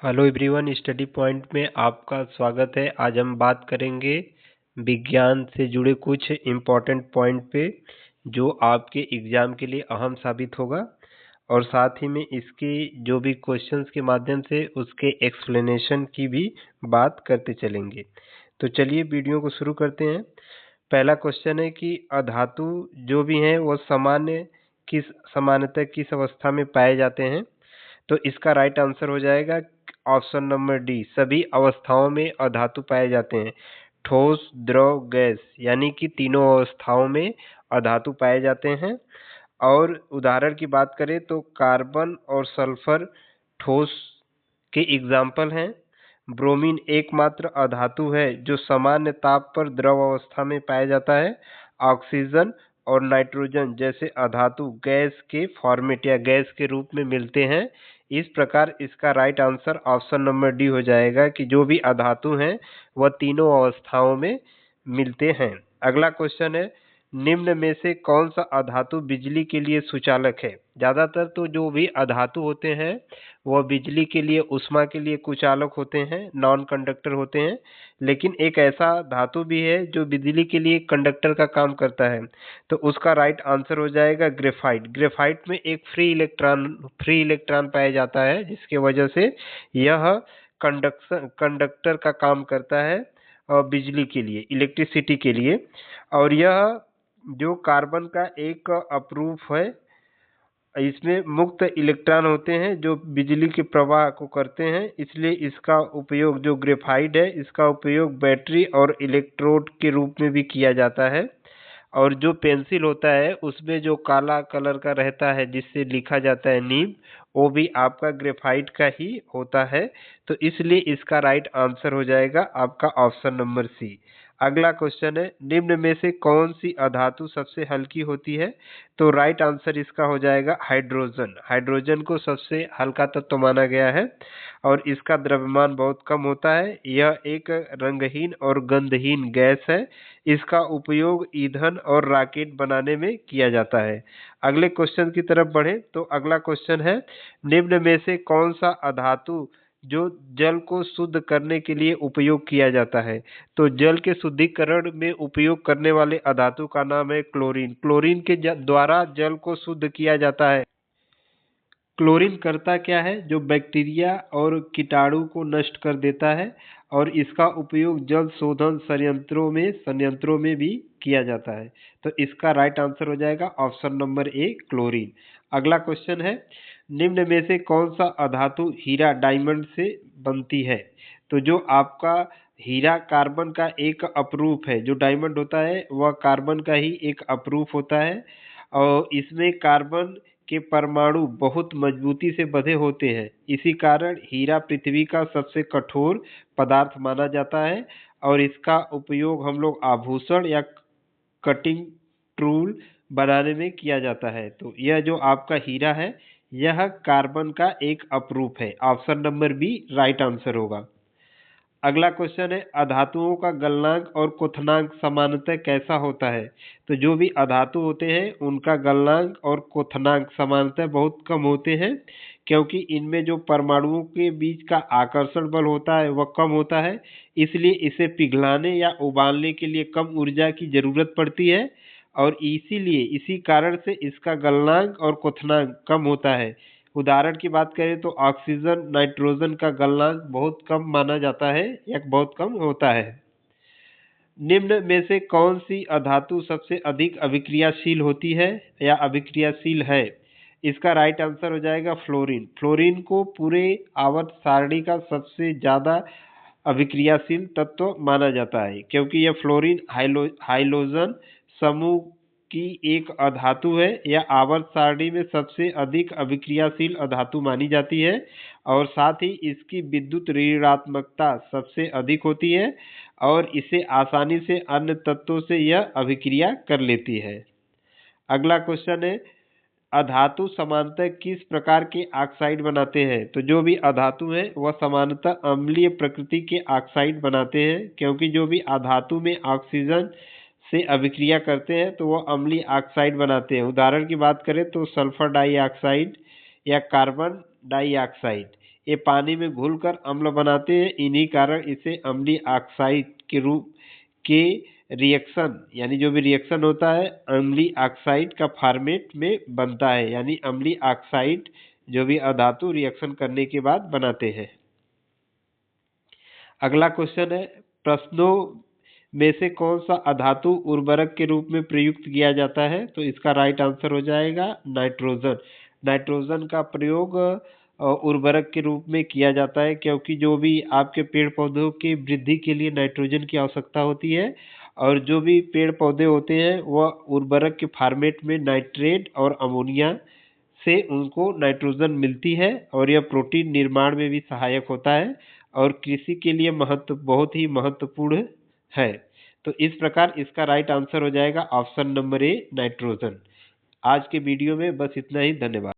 Hello everyone, study point में आपका स्वागत है। आज हम बात करेंगे विज्ञान से जुड़े कुछ इम्पोर्टेंट पॉइंट पे जो आपके एग्ज़ाम के लिए अहम साबित होगा और साथ ही में इसके जो भी क्वेश्चंस के माध्यम से उसके एक्सप्लेनेशन की भी बात करते चलेंगे। तो चलिए वीडियो को शुरू करते हैं। पहला क्वेश्चन है कि अधातु जो भी हैं वो सामान्यतः किस अवस्था में पाए जाते हैं। तो इसका राइट आंसर हो जाएगा ऑप्शन नंबर डी, सभी अवस्थाओं में अधातु पाए जाते हैं। ठोस, द्रव, गैस यानी कि तीनों अवस्थाओं में अधातु पाए जाते हैं। और उदाहरण की बात करें तो कार्बन और सल्फर ठोस के एग्जाम्पल हैं। ब्रोमीन एकमात्र अधातु है जो सामान्य ताप पर द्रव अवस्था में पाया जाता है। ऑक्सीजन और नाइट्रोजन जैसे अधातु गैस के फॉर्मेट या गैस के रूप में मिलते हैं। इस प्रकार इसका right answer option number D हो जाएगा कि जो भी अधातु हैं वह तीनों अवस्थाओं में मिलते हैं। अगला क्वेश्चन है, निम्न में से कौन सा अधातु बिजली के लिए सुचालक है। ज्यादातर तो जो भी अधातु होते हैं वह बिजली के लिए, उष्मा के लिए कुचालक होते हैं, नॉन कंडक्टर होते हैं। लेकिन एक ऐसा धातु भी है जो बिजली के लिए कंडक्टर का काम करता है। तो उसका राइट आंसर हो जाएगा ग्रेफाइट। ग्रेफाइट में एक फ्री इलेक्ट्रॉन पाया जाता है जिसके वजह से यह कंडक्टर का काम करता है और बिजली के लिए, इलेक्ट्रिसिटी के लिए। और यह जो कार्बन का एक अप्रूफ है, इसमें मुक्त इलेक्ट्रॉन होते हैं जो बिजली के प्रवाह को करते हैं। इसलिए इसका उपयोग, जो ग्रेफाइट है, इसका उपयोग बैटरी और इलेक्ट्रोड के रूप में भी किया जाता है। और जो पेंसिल होता है उसमें जो काला कलर का रहता है जिससे लिखा जाता है नीब, वो भी आपका ग्रेफाइट का ही होता है। तो इसलिए इसका राइट आंसर हो जाएगा आपका ऑप्शन नंबर सी। अगला क्वेश्चन है, निम्न में से कौन सी अधातु सबसे हल्की होती है। तो राइट आंसर इसका हो जाएगा हाइड्रोजन। हाइड्रोजन को सबसे हल्का तत्व माना गया है और इसका द्रव्यमान बहुत कम होता है। यह एक रंगहीन और गंधहीन गैस है। इसका उपयोग ईंधन और रॉकेट बनाने में किया जाता है। अगले क्वेश्चन की तरफ बढ़े तो अगला क्वेश्चन है, निम्न में से कौन सा अधातु जो जल को शुद्ध करने के लिए उपयोग किया जाता है। तो जल के शुद्धिकरण में उपयोग करने वाले अधातु का नाम है क्लोरीन। क्लोरीन के द्वारा जल को शुद्ध किया जाता है। क्लोरीन करता क्या है, जो बैक्टीरिया और कीटाणु को नष्ट कर देता है और इसका उपयोग जल शोधन संयंत्रों में भी किया जाता है। तो इसका राइट आंसर हो जाएगा ऑप्शन नंबर ए, क्लोरीन। अगला क्वेश्चन है, निम्न में से कौन सा अधातु हीरा डायमंड से बनती है। तो जो आपका हीरा कार्बन का एक अपरूप है, जो डायमंड होता है वह कार्बन का ही एक अपरूप होता है। और इसमें कार्बन के परमाणु बहुत मजबूती से बंधे होते हैं। इसी कारण हीरा पृथ्वी का सबसे कठोर पदार्थ माना जाता है और इसका उपयोग हम लोग आभूषण या कटिंग टूल बनाने में किया जाता है। तो यह जो आपका हीरा है यह कार्बन का एक अपरूप है। Option number B right answer होगा। अगला क्वेश्चन है, अधातुओं का गलनांक और क्वथनांक सामान्यतः कैसा होता है। तो जो भी अधातु होते हैं उनका गलनांक और क्वथनांक सामान्यतः बहुत कम होते हैं, क्योंकि इनमें जो परमाणुओं के बीच का आकर्षण बल होता है वह कम होता है। इसलिए इसे पिघलाने या उबालने के लिए कम ऊर्जा की जरूरत पड़ती है और इसीलिए इसी कारण से इसका गलनांक और क्वथनांक कम होता है। उदाहरण की बात करें तो ऑक्सीजन, नाइट्रोजन का गलनांक बहुत कम माना जाता है या बहुत कम होता है। निम्न में से कौन सी अधातु सबसे अधिक अभिक्रियाशील होती है या अभिक्रियाशील है। इसका राइट आंसर हो जाएगा फ्लोरीन। फ्लोरीन को पूरे आवर्त सारणी का सबसे ज्यादा अभिक्रियाशील तत्व माना जाता है, क्योंकि यह फ्लोरीन हाइलोजन समूह की एक अधातु है। यह आवर्त सारणी में सबसे अधिक अभिक्रियाशील अधातु मानी जाती है और साथ ही इसकी विद्युत ऋणात्मकता सबसे अधिक होती है और इसे आसानी से अन्य तत्वों से यह अभिक्रिया कर लेती है। अगला क्वेश्चन है, अधातु सामान्यतः किस प्रकार के ऑक्साइड बनाते हैं। तो जो भी अधातु है वह सामान्यतः अम्लीय प्रकृति के ऑक्साइड बनाते हैं, क्योंकि जो भी अधातु में ऑक्सीजन से अभिक्रिया करते हैं तो वह अम्लीय ऑक्साइड बनाते हैं। उदाहरण की बात करें तो सल्फर डाइऑक्साइड या कार्बन डाइऑक्साइड, ये पानी में घुलकर अम्ल बनाते हैं। इन्हीं कारण इसे अम्लीय ऑक्साइड के रूप के रिएक्शन, यानी जो भी रिएक्शन होता है अम्लीय ऑक्साइड का फॉर्मेट में बनता है, यानी अम्लीय ऑक्साइड जो भी अधातु रिएक्शन करने के बाद बनाते हैं। अगला क्वेश्चन है, प्रश्नों में से कौन सा अधातु उर्वरक के रूप में प्रयुक्त किया जाता है? तो इसका राइट आंसर हो जाएगा नाइट्रोजन। नाइट्रोजन का प्रयोग उर्वरक के रूप में किया जाता है, क्योंकि जो भी आपके पेड़ पौधों की वृद्धि के लिए नाइट्रोजन की आवश्यकता होती है, और जो भी पेड़ पौधे होते हैं वह उर्वरक के फॉर्मेट में नाइट्रेट और अमोनिया से उनको नाइट्रोजन मिलती है, और यह प्रोटीन निर्माण में भी सहायक होता है और कृषि के लिए बहुत ही महत्वपूर्ण है। तो इस प्रकार इसका राइट आंसर हो जाएगा ऑप्शन नंबर ए, नाइट्रोजन। आज के वीडियो में बस इतना ही। धन्यवाद।